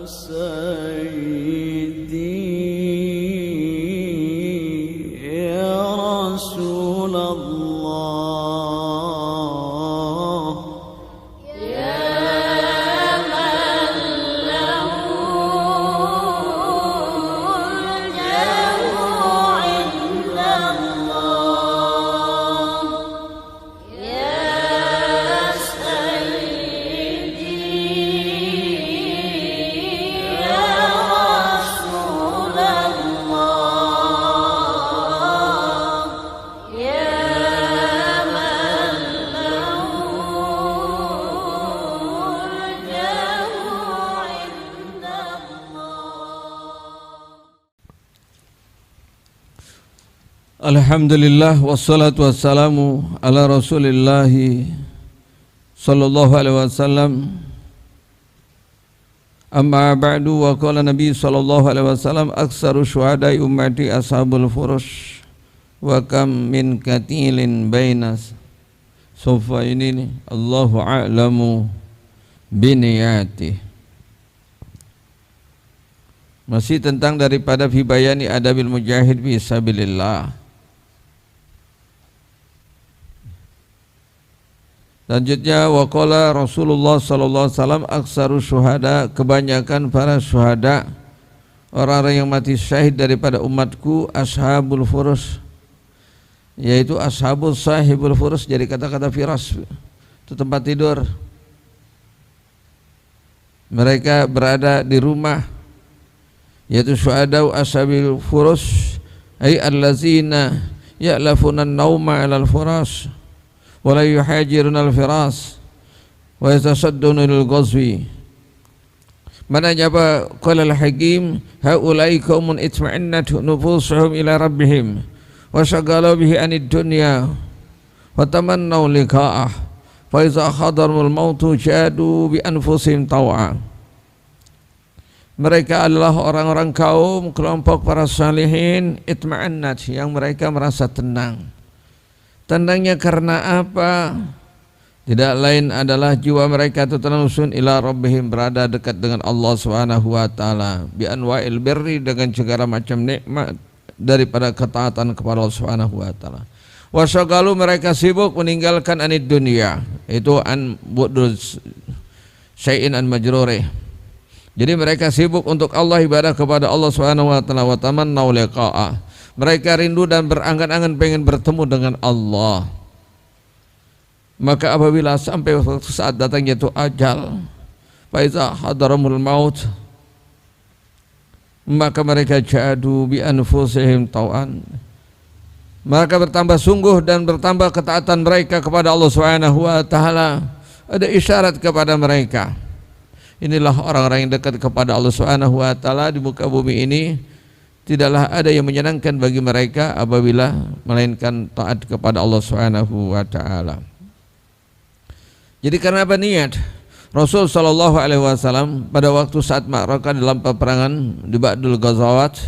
سيدي يا رسول الله يا من له الجاه عند الله يا سيدي يا رسول الله يا من له الجاه عند الله. Alhamdulillah wassalatu wassalamu ala rasulillahi sallallahu alaihi wasallam. Amma ba'du, wa qala nabi sallallahu alaihi wasallam aksaru syuhada'i ummati ashabul furush wa kam min katilin bainas sofa ini Allahu a'lamu biniyati. Masih tentang daripada fi bayani adabil mujahid fi sabilillah. Selanjutnya waqala Rasulullah sallallahu alaihi wasallam aksaru syuhada, kebanyakan para syuhada, orang-orang yang mati syahid daripada umatku ashabul furus, yaitu ashabul sahibul furus, jadi kata-kata firas itu tempat tidur. Mereka berada di rumah, yaitu syuhada ashabil furus ay allazina ya'lafuna an-nauma 'alal furas wa la yuhajiruna al-firas wa yatasadduna lil ghazwi. Mananya apa? Qala al-hakim haula'i qaumun itma'innat nufusuhum ila rabbihim wa shaghalu bihi anid dunya wa tamannaw liqa'ah fa iza hadarul mautu jadu bi anfusihim taw'a. Mereka adalah orang-orang kaum kelompok para salihin itma'annat, yang mereka merasa tenang. Tenangnya karena apa? Tidak lain adalah jiwa mereka itu tanusun ila rabbihim, berada dekat dengan Allah Subhanahu wa taala, bi anwa'il birri, dengan segala macam nikmat daripada ketaatan kepada Allah Subhanahu wa taala. Wa syagalu, mereka sibuk meninggalkan anid dunia, itu an budus syai'in an majrurih. Jadi mereka sibuk untuk Allah, ibadah kepada Allah Subhanahu wa taala, wa tamannaw liqa'ah. Mereka rindu dan berangan-angan pengen bertemu dengan Allah. Maka apabila sampai waktu saat datangnya itu ajal, fa iza hadaramul maut, maka mereka jadu bi anfusihim tau'an, maka bertambah sungguh dan bertambah ketaatan mereka kepada Allah Subhanahu wa taala. Ada isyarat kepada mereka. Inilah orang-orang yang dekat kepada Allah Subhanahu wa taala di muka bumi ini. Tidaklah ada yang menyenangkan bagi mereka apabila melainkan taat kepada Allah Subhanahu wa taala. Jadi karena apa niat? Rasul sallallahu alaihi wasallam pada waktu saat ma'rakah dalam peperangan di Ba'dul Ghazawat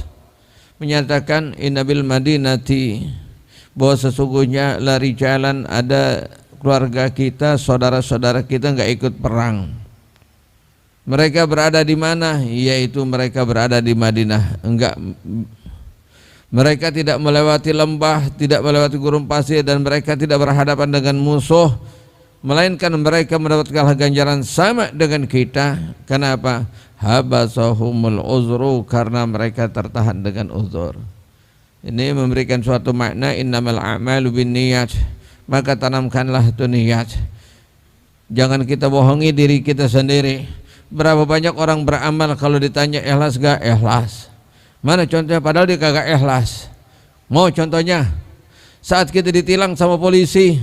menyatakan inna bil madinati, bahwa sesungguhnya lari jalan ada keluarga kita, saudara-saudara kita enggak ikut perang. Mereka berada di mana? Yaitu mereka berada di Madinah. Mereka tidak melewati lembah, tidak melewati gurun pasir, dan mereka tidak berhadapan dengan musuh, melainkan mereka mendapatkan ganjaran sama dengan kita. Kenapa? Habasahumul uzru, karena mereka tertahan dengan uzur. Ini memberikan suatu makna innamal a'malu binniyat, maka tanamkanlah itu niat. Jangan kita bohongi diri kita sendiri. Berapa banyak orang beramal kalau ditanya ikhlas gak? Ikhlas. Mana contohnya? Padahal dia kagak ikhlas. Mau contohnya? Saat kita ditilang sama polisi,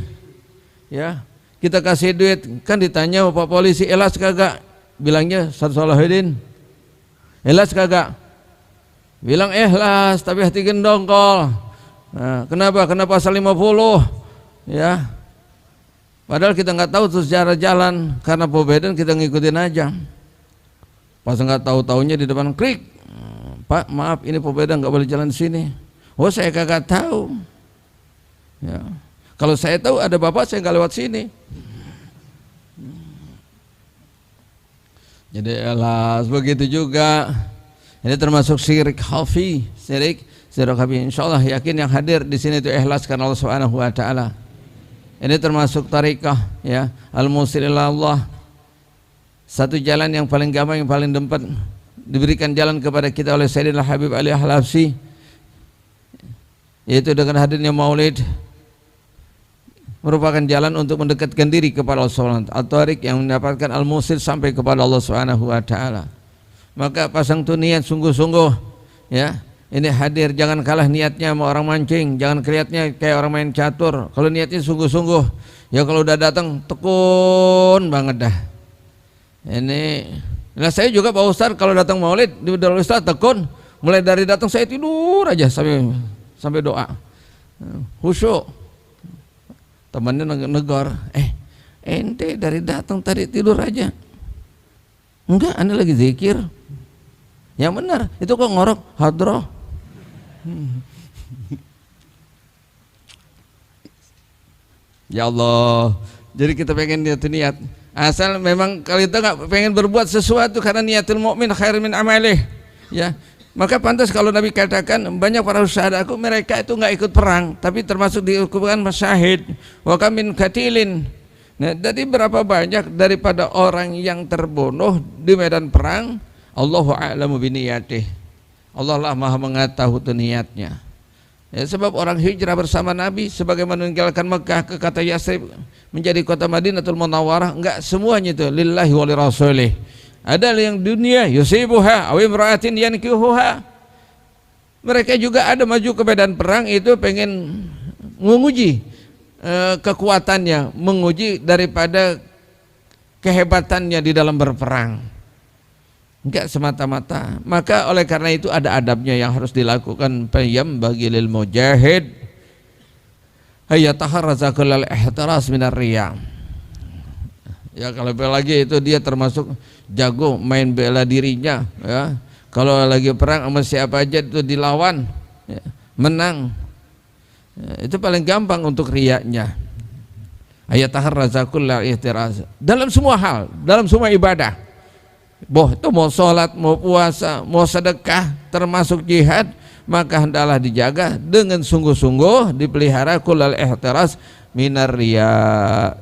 ya, kita kasih duit, kan ditanya Pak polisi, ikhlas kagak? Bilangnya Ustaz Salahuddin, ikhlas kagak? Bilang ikhlas, tapi hati gendongkol. Nah, kenapa? Kenapa pasal 50? Ya. Padahal kita nggak tahu tuh sejarah jalan, karena pobedan kita ngikutin aja. Pas nggak tahu-taunya di depan klik, Pak maaf ini pobedan nggak boleh jalan di sini. Oh saya kagak tahu. Ya. Kalau saya tahu ada bapak saya nggak lewat sini. Jadi ikhlas. Begitu juga ini termasuk syirik khafi, syirik khafi. Insyaallah yakin yang hadir di sini itu ikhlas karena Allah Subhanahu wa taala. Ini termasuk tariqah ya, al-musil ila Allah. Satu jalan yang paling gampang, yang paling tempat diberikan jalan kepada kita oleh Sayyidina Habib Ali Al-Habsyi, yaitu dengan hadirnya Maulid, merupakan jalan untuk mendekatkan diri kepada Allah Subhanahu wa taala. At-tariq yang mendapatkan al-musil sampai kepada Allah Subhanahu wa taala. Maka pasang tu niat sungguh-sungguh ya. Ini hadir, jangan kalah niatnya sama orang mancing, jangan kelihatannya kayak orang main catur. Kalau niatnya sungguh-sungguh, ya kalau udah datang tekun banget dah. Ini, nah saya juga Pak Ustaz kalau datang Maulid di Darul Ustaz tekun, mulai dari datang saya tidur aja sampai doa, khusyuk. Temannya negor, ente dari datang tadi tidur aja. Enggak, anda lagi zikir. Yang benar, itu kok ngorok hadroh. Ya Allah, jadi kita pengen niat. Asal memang kalau kita nggak pengen berbuat sesuatu karena niatul mukmin khair min amalih, ya. Maka pantas kalau Nabi katakan banyak para syuhadaku mereka itu nggak ikut perang, tapi termasuk dihukumkan masyahid. Wa kam min katilin. Nah, jadi berapa banyak daripada orang yang terbunuh di medan perang, Allahu a'lamu biniyatih. Allah lah maha mengetahui niatnya. Ya, sebab orang hijrah bersama Nabi sebagaimana meninggalkan Mekah ke kota Yathrib menjadi kota Madinatul Munawwarah, enggak semuanya itu lillahi wa li rasulih. Ada yang dunia yusibuha aw imra'atin yankihuha. Mereka juga ada maju ke medan perang itu pengen menguji kekuatannya, menguji daripada kehebatannya di dalam berperang. Enggak semata-mata. Maka oleh karena itu ada adabnya yang harus dilakukan. Payam bagi lil mujahid hayataharraza kullal ihtiras minar riya. Ya kalau lagi itu dia termasuk jago main bela dirinya ya. Kalau lagi perang sama siapa aja itu dilawan ya, menang. Ya, itu paling gampang untuk riyanya. Hayataharraza kullal ihtiras dalam semua hal, dalam semua ibadah. Itu mau sholat, mau puasa, mau sedekah, termasuk jihad, maka hendaklah dijaga dengan sungguh-sungguh, dipelihara kullal ihtiras minar riya,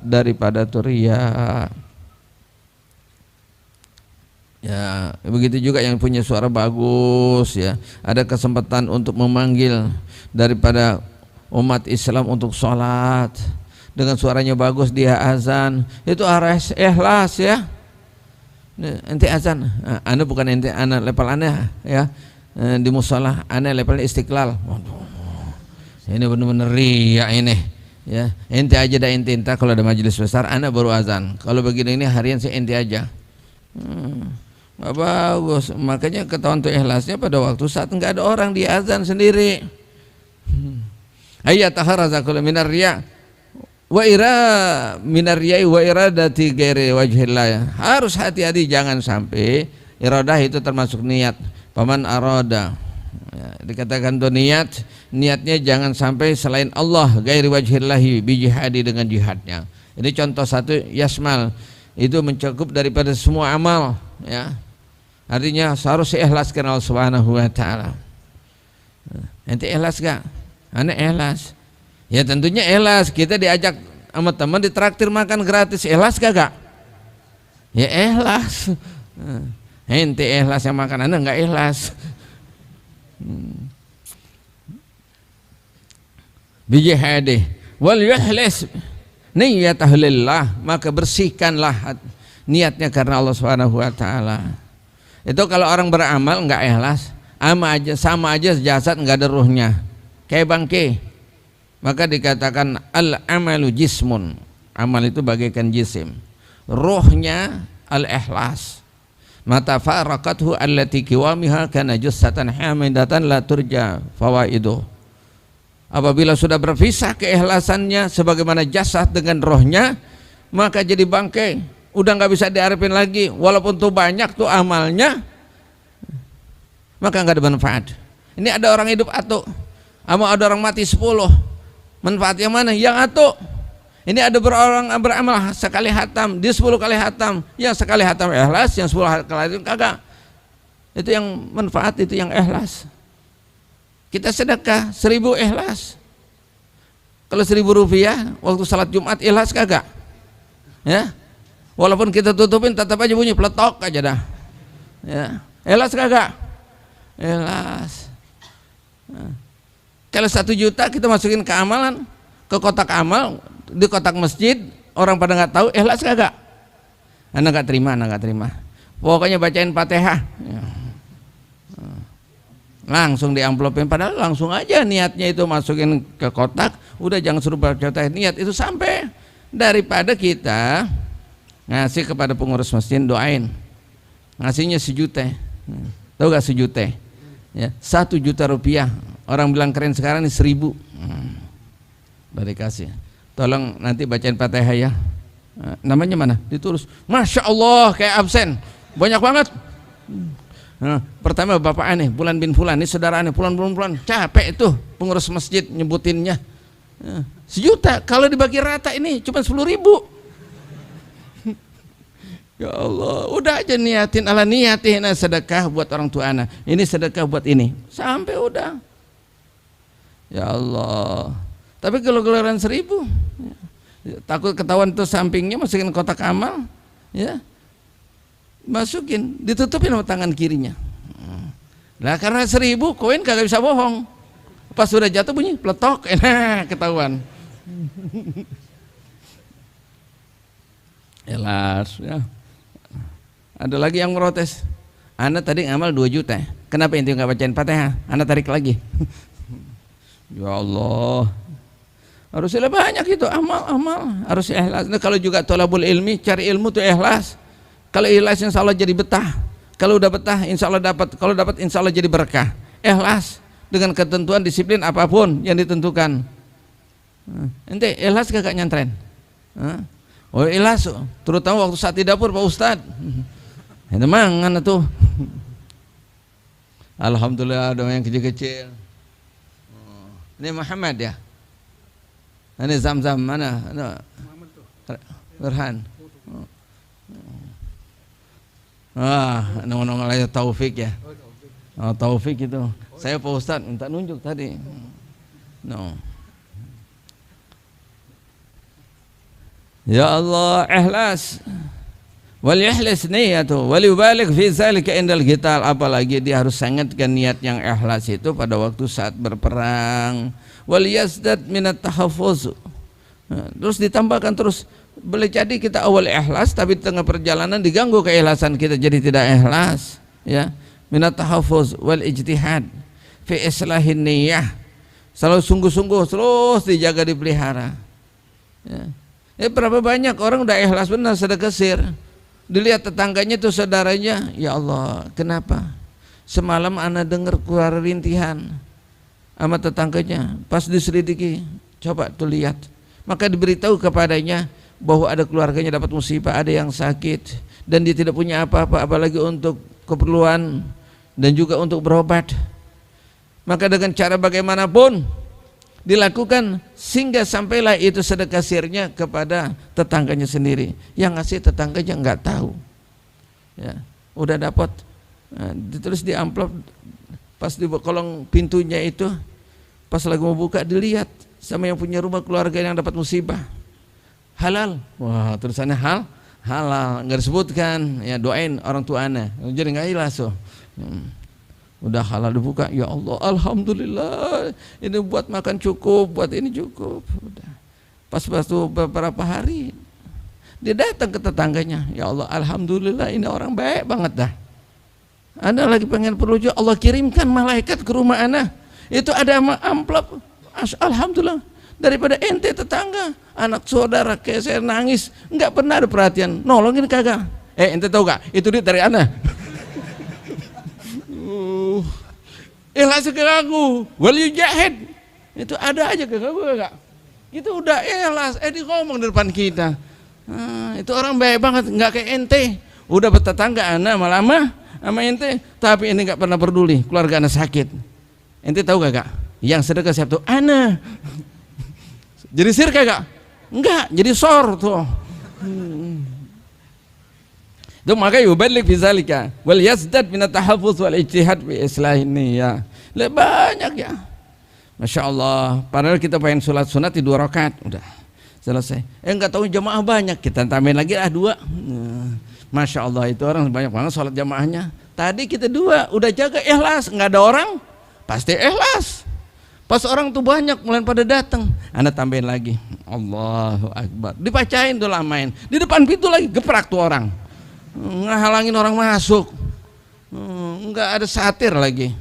daripada riya. Ya, begitu juga yang punya suara bagus ya, ada kesempatan untuk memanggil daripada umat Islam untuk sholat dengan suaranya bagus, dia azan, itu harus ikhlas ya. Ente azan, anda bukan ente, anak level anda ya di musola, anda levelnya Istiqlal. Waduh, ini benar-benar riya ini ya. Ente aja dah ente, entar kalau ada majelis besar anda baru azan. Kalau begini ini harian sih ente aja. Nggak bagus. Makanya ketahuan tuh ikhlasnya pada waktu saat nggak ada orang, dia azan sendiri. Ayataharaza kullu minar riya wa ira minar riyai wa iradati ghairi wajhillah. Harus hati-hati, jangan sampai iradah itu termasuk niat. Paman arada ya, dikatakan tuh niatnya jangan sampai selain Allah, ghairi wajhillahi bi jihadi, dengan jihadnya. Ini contoh satu yasmal, itu mencakup daripada semua amal ya. Artinya harus ikhlas karena Allah Subhanahu wa taala. Ente ikhlas gak? Ane ikhlas. Ya tentunya ikhlas. Kita diajak sama teman ditraktir makan gratis, ikhlas gak? Ya ikhlas. Ente ikhlas yang makan, anda enggak ikhlas. Bijihadih wal yuhlis niyatahu lillah, maka bersihkanlah niatnya karena Allah Subhanahu wa taala. Itu kalau orang beramal enggak ikhlas, sama aja jasad enggak ada ruhnya, kayak bangke. Maka dikatakan al-amalu jismun, amal itu bagaikan jisim, ruhnya al-ikhlas. Mata faraqathu allati kiwamiha kana jussatan hamidatan la turja fawaidu. Apabila sudah berpisah keikhlasannya sebagaimana jasad dengan rohnya, maka jadi bangke, udah nggak bisa diharapin lagi. Walaupun tuh banyak tuh amalnya, maka nggak ada manfaat. Ini ada orang hidup atu, sama ada orang mati 10. Manfaat yang mana? Yang atu. Ini ada orang beramal sekali hatam, dia 10 kali hatam, yang sekali hatam ikhlas, yang 10 kali hatam kagak. Itu yang manfaat, itu yang ikhlas. Kita sedekah 1000 ikhlas. Kalau 1000 rupiah waktu salat Jumat ikhlas kagak? Ya, walaupun kita tutupin tetap aja bunyi peletok aja dah. Ya, ikhlas kagak? Ikhlas. Nah, kalau 1 juta kita masukin ke amalan, ke kotak amal, di kotak masjid, orang pada nggak tahu, ikhlas kagak? Anak nggak terima. Pokoknya bacain Fatihah. Ya. Langsung di amplopin, padahal langsung aja niatnya itu masukin ke kotak, udah jangan suruh baca niat itu sampai. Daripada kita ngasih kepada pengurus masjid, doain ngasihnya 1 juta, tahu gak 1 juta ya, 1 juta rupiah, orang bilang keren sekarang nih 1000, dari kasih, tolong nanti bacain Fatihah ya. Namanya mana ditulis, Masya Allah kayak absen banyak banget. Nah, pertama bapak aneh, Fulan bin Fulan, ini saudara aneh, Fulan, capek itu pengurus masjid nyebutinnya. 1 juta, kalau dibagi rata ini cuma 10.000. Ya Allah, udah aja niatin, ala niatin sedekah buat orang tua anak, ini sedekah buat ini, sampai udah. Ya Allah, tapi kalau gelaran 1000, takut ketahuan tuh sampingnya, masukin kotak amal, ya. Masukin, ditutupin sama tangan kirinya. Nah karena 1000 koin kagak bisa bohong. Pas sudah jatuh bunyi peletok, ketahuan. Elas ya. Ada lagi yang protes. Anda tadi ngamal 2 juta, kenapa ente nggak bacain Fatihah? Anda tarik lagi. Ya Allah, harusnya banyak itu amal harus ikhlas. Nah, kalau juga thalabul ilmi, cari ilmu tuh ikhlas. Kalau ikhlas insya Allah jadi betah. Kalau udah betah insya Allah dapat. Kalau dapat insya Allah jadi berkah. Ikhlas dengan ketentuan disiplin apapun yang ditentukan. Ente ikhlas gak nyantren? Oh ikhlas, terutama waktu saat di dapur Pak Ustadz. Itu mangan tuh. Alhamdulillah ada yang kecil-kecil. Ini Muhammad ya. Ini Zam-Zam mana? Burhan. Nongol aja Taufik ya. Oh, Taufik itu. Saya Pak Ustadz minta nunjuk tadi. No. Ya Allah, ikhlas. Wal yahlis niyatu wal yubaligh fi zalika indal qital, apalagi dia harus sangatkan niat yang ikhlas itu pada waktu saat berperang. Wal yazdad minat tahaffuz. Terus ditambahkan terus. Boleh jadi kita awal ikhlas tapi di tengah perjalanan diganggu keikhlasan kita jadi tidak ikhlas, ya. Minat tahaffuz wal ijtihad fi islahin niyyah, selalu sungguh-sungguh terus dijaga dipelihara, ya. Berapa banyak orang udah ikhlas benar sedekah sir, dilihat tetangganya tuh saudaranya, ya Allah kenapa semalam ana dengar keluar rintihan sama tetangganya, pas diselidiki coba tuh lihat, maka diberitahu kepadanya bahwa ada keluarganya dapat musibah, ada yang sakit dan dia tidak punya apa-apa apalagi untuk keperluan dan juga untuk berobat. Maka dengan cara bagaimanapun dilakukan sehingga sampailah itu sedekah sirnya kepada tetangganya sendiri. Yang ngasih tetangganya nggak tahu. Ya, udah dapat, ditulis di amplop, pas di kolong pintunya itu, pas lagi mau buka dilihat sama yang punya rumah keluarga yang dapat musibah. Halal, wah tulisannya halal, nggak disebutkan, ya doain orang tua ana, jadi nggak ikhlas so. Udah halal dibuka, ya Allah, alhamdulillah, ini buat makan cukup, buat ini cukup. Udah. Pas tuh beberapa hari, dia datang ke tetangganya, ya Allah, alhamdulillah, ini orang baik banget dah. Ana lagi pengen perlu juga, Allah kirimkan malaikat ke rumah ana, itu ada amplop, alhamdulillah. Daripada ente tetangga, anak saudara kayak saya nangis, nggak pernah ada perhatian, nolongin kagak. Ente tahu gak? Itu duit dari ana. Ikhlas ke aku, wal yujahid. Itu ada aja ke aku kagak? Itu udah ikhlas, dia ngomong di depan kita. Itu orang baik banget, nggak kayak ente. Udah bertetangga ana lama sama ente, tapi ini nggak pernah peduli keluarga ana sakit. Ente tahu kagak? Yang sedekah siapa tuh? Ana. Jadi sir kagak? Enggak, jadi sor tuh. Itu maka yuballigh fi zalika wal yazdad min at-tahaffuz wal ijtihad fi islahin niyyah. Banyak ya. Masya Allah, padahal kita pengen sholat sunat di 2 rakaat, udah selesai. Enggak tahu jamaah banyak, kita tambahin lagi 2. Masya Allah, itu orang banyak banget sholat jamaahnya. Tadi kita 2, udah jaga ikhlas, nggak ada orang, pasti ikhlas. Pas orang tuh banyak mulai pada datang, Anda tambahin lagi, Allahu Akbar, dibacain tuh lamain, di depan pintu lagi geprak tuh orang, ngehalangin orang masuk, nggak ada satir lagi.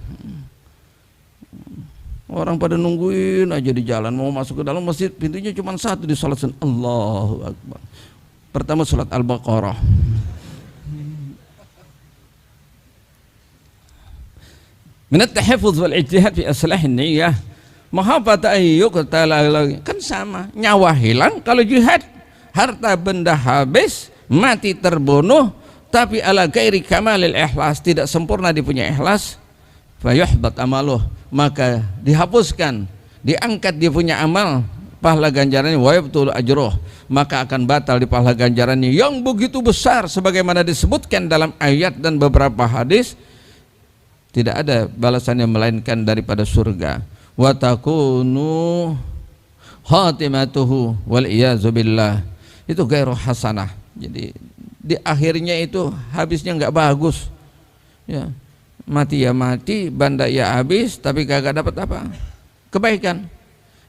Orang pada nungguin aja di jalan mau masuk ke dalam masjid, pintunya cuma 1 di sholat sunat. Allahu Akbar. Pertama sholat Al-Baqarah. Min at-tahaffuz wal ijtihad fi islahin niyyah. Mahabbata ayyuqtala, kan sama, nyawa hilang kalau jihad, harta benda habis, mati terbunuh, tapi ala ghairi kamalil ikhlas, tidak sempurna dia punya ikhlas, fayuhbat amaluh, maka dihapuskan, diangkat dia punya amal, pahala ganjarannya wa yabtul ajruh, maka akan batal di pahala ganjarannya yang begitu besar sebagaimana disebutkan dalam ayat dan beberapa hadis. Tidak ada balasannya melainkan daripada surga. Wa takunu khatimatuhu wal iyazu billah, itu ghairu hasanah. Jadi di akhirnya itu habisnya enggak bagus ya. Mati ya mati, banda ya habis, tapi kagak dapat apa? Kebaikan.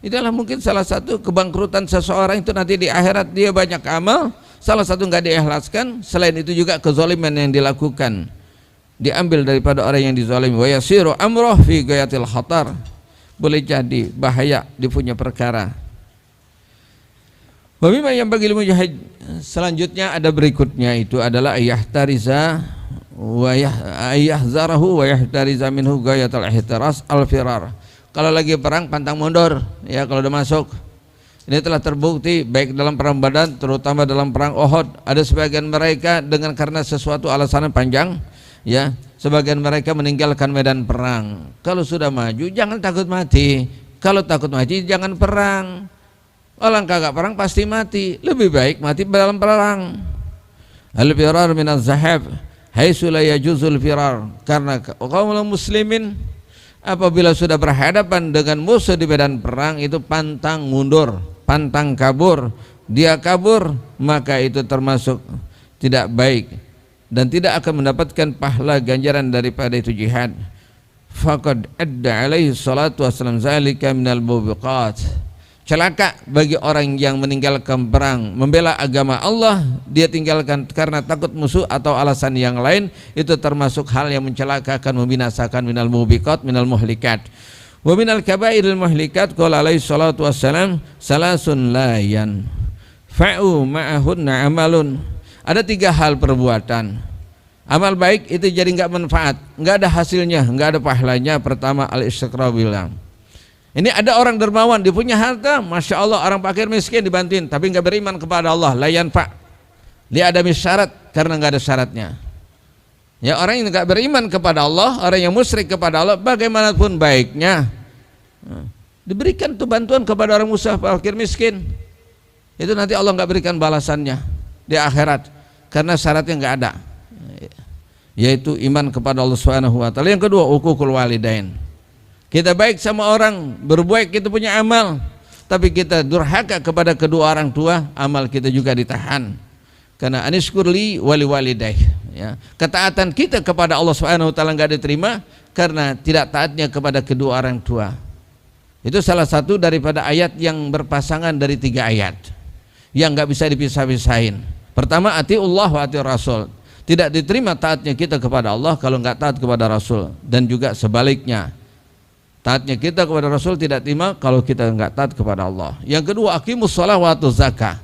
Itulah mungkin salah satu kebangkrutan seseorang itu, nanti di akhirat dia banyak amal, salah satu enggak diikhlaskan, selain itu juga kezaliman yang dilakukan diambil daripada orang yang dizalimi. Wa yasiru amruh fi ghayatil khatar, boleh jadi bahaya dia punya perkara. Wa mimma yang bagi mujahid, selanjutnya ada berikutnya, itu adalah ayahtariza wa yahzarahu wa yahtariza minhu ghayatul ihtiras al-firar. Kalau lagi perang pantang mundur ya, kalau udah masuk. Ini telah terbukti baik dalam perang Badar, terutama dalam perang Uhud, ada sebagian mereka dengan karena sesuatu alasan panjang ya, sebagian mereka meninggalkan medan perang. Kalau sudah maju jangan takut mati, kalau takut mati jangan perang. Orang kagak perang pasti mati, lebih baik mati dalam perang. Al-firar minaz zahab haitsu la yajuzul firar, karena kaum muslimin apabila sudah berhadapan dengan musuh di medan perang itu pantang mundur, pantang kabur. Dia kabur maka itu termasuk tidak baik dan tidak akan mendapatkan pahala ganjaran daripada itu jihad. Faqad adda alaihi salatu wassalam zalika minal mubiqat. Celaka bagi orang yang meninggalkan perang membela agama Allah, dia tinggalkan karena takut musuh atau alasan yang lain, itu termasuk hal yang mencelakakan, membinasakan. Minal mubiqat minal muhlikat wa minal kabairil muhlikat. Qala alaihi salatu wassalam salasun la yanfa'u ma'ahunna amalun. Ada 3 hal perbuatan amal baik itu jadi enggak manfaat, enggak ada hasilnya, enggak ada pahalanya. Pertama al-istiqra billah. Ini ada orang dermawan, dia punya harta, masya Allah, orang fakir miskin dibantuin, tapi enggak beriman kepada Allah, la yanfa'. Dia ada syarat karena enggak ada syaratnya. Ya, orang yang enggak beriman kepada Allah, orang yang musyrik kepada Allah, bagaimanapun baiknya, diberikan tuh bantuan kepada orang musyrik fakir miskin, itu nanti Allah enggak berikan balasannya di akhirat karena syaratnya enggak ada, yaitu iman kepada Allah Subhanahu wa taala. Yang kedua, uququl walidain. Kita baik sama orang, berbuat kita punya amal, tapi kita durhaka kepada kedua orang tua, amal kita juga ditahan. Karena anishkurli wali walidaih, ya. Ketaatan kita kepada Allah Subhanahu wa taala enggak diterima karena tidak taatnya kepada kedua orang tua. Itu salah satu daripada ayat yang berpasangan dari 3 ayat yang enggak bisa dipisah-pisahin. Pertama, atiullah wa atiur rasul. Tidak diterima taatnya kita kepada Allah kalau enggak taat kepada Rasul, dan juga sebaliknya. Taatnya kita kepada Rasul tidak terima kalau kita enggak taat kepada Allah. Yang kedua, aqimus shalah wa atuz zakah.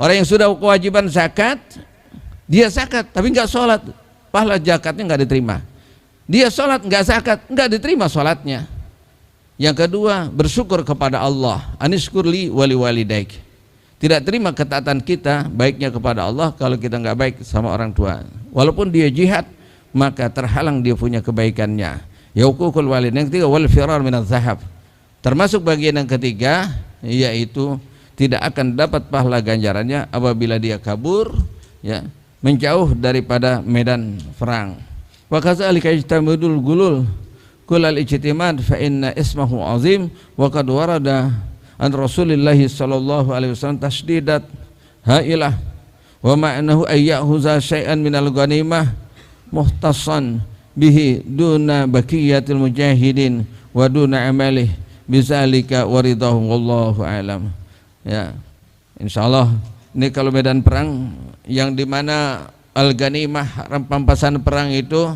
Orang yang sudah kewajiban zakat, dia zakat tapi enggak sholat, pahala zakatnya enggak diterima. Dia sholat enggak zakat, enggak diterima sholatnya. Yang kedua, bersyukur kepada Allah, anishkurli wali walidaik. Tidak terima ketaatan kita baiknya kepada Allah kalau kita enggak baik sama orang tua. Walaupun dia jihad, maka terhalang dia punya kebaikannya. Ya uququl walidain. Yang ketiga, wal firar minaz zahab. Termasuk bagian yang ketiga yaitu tidak akan dapat pahala ganjarannya apabila dia kabur, ya, menjauh daripada medan perang. Wa kadzalika ijtamudul gulul kullal ijtimad fa inna ismahu azim wa qad warada an Rasulillah sallallahu alaihi wasallam tasdidat hailah wa ma'nahu ayyahuza syai'an minal ghanimah muhtassan bihi duna baqiyatil mujahidin wa duna amalih bizalika waridahu wallahu alam. Ya, insyaallah ini kalau medan perang yang dimana al-ghanimah, rampasan perang itu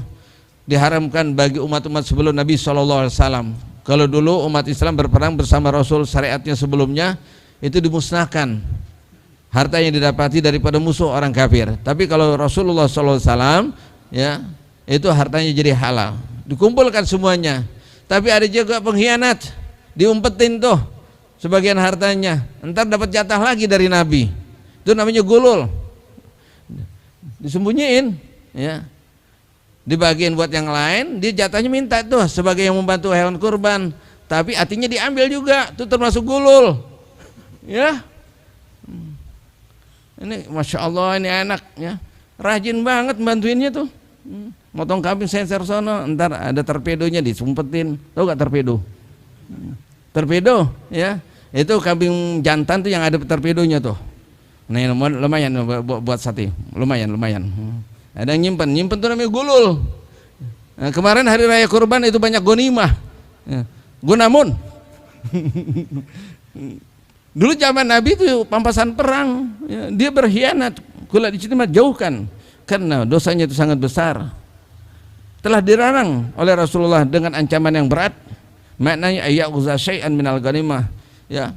diharamkan bagi umat-umat sebelum Nabi SAW. Kalau dulu umat Islam berperang bersama Rasul, syariatnya sebelumnya itu dimusnahkan harta yang didapati daripada musuh orang kafir. Tapi kalau Rasulullah SAW, ya, itu hartanya jadi halal, dikumpulkan semuanya. Tapi ada juga pengkhianat, diumpetin tuh sebagian hartanya, entar dapat jatah lagi dari Nabi. Itu namanya gulul, disembunyiin, ya, dibagiin buat yang lain, dia jatahnya minta tuh sebagai yang membantu hewan kurban, tapi artinya diambil juga, itu termasuk gulul, ya. Ini masya Allah, ini anak, ya, rajin banget bantuinnya tuh, motong kambing sensor sono, entar ada torpedonya disumpetin, tahu gak torpedo? Torpedo, ya, itu kambing jantan tuh yang ada torpedonya tuh. Nah, lumayan buat sate, lumayan. Ada yang nyimpen tuh namanya gulul. Nah, kemarin hari raya kurban itu banyak ghanimah, ya, gunamun. Dulu zaman Nabi itu pampasan perang, ya, dia berkhianat, kula dijtimad jauhkan karena dosanya itu sangat besar. Telah dilarang oleh Rasulullah dengan ancaman yang berat. Maknanya ayyaquza syai'an minal ghanimah, ya,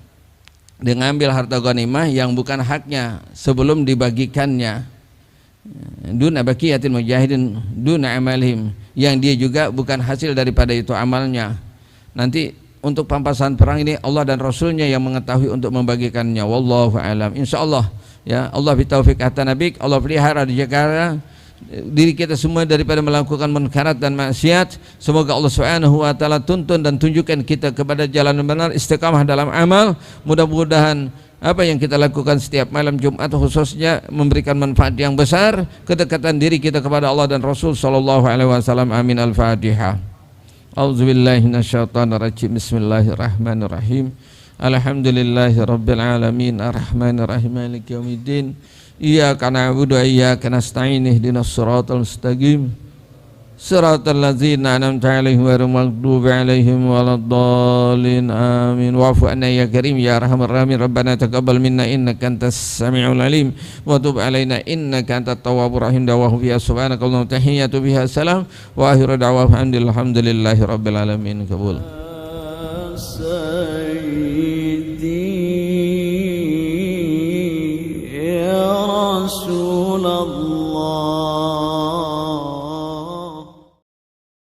dia ngambil harta ghanimah yang bukan haknya sebelum dibagikannya. Duna baqiyatil mujahidin duna amalihim, yang dia juga bukan hasil daripada itu amalnya. Nanti untuk pampasan perang ini Allah dan Rasulnya yang mengetahui untuk membagikannya. Wallahu a'lam. Insyaallah, ya, Allah bitaufiq hatta nabik, Allah pelihara dijaga diri kita semua daripada melakukan munkarat dan maksiat. Semoga Allah Subhanahu wa taala tuntun dan tunjukkan kita kepada jalan yang benar, istiqamah dalam amal. Mudah-mudahan apa yang kita lakukan setiap malam Jumat khususnya memberikan manfaat yang besar, kedekatan diri kita kepada Allah dan Rasul sallallahu alaihi wasallam. Amin. Al-Fatihah. A'udzubillahi minasyaitonirrajim. Bismillahirrahmanirrahim. Alhamdulillahirabbil alamin, arrahmanirrahim, maliki yaumiddin. Iyyaka na'budu wa iyyaka nasta'in, ihdinas siratal mustaqim, siratal ladzina an'amta 'alaihim ghairil maghdubi 'alaihim waladdallin. Amin. Wa'fu 'anna ya karim ya arhamar rahimin. Rabbana taqabbal minna innaka antas samiul alim wa tub 'alaina innaka antat tawwabur rahim. Da'wahum fiha subhanakallahumma wa tahiyyatu biha salam wa akhiru da'wahum alhamdulillahi rabbil alamin. Kabul. رسول الله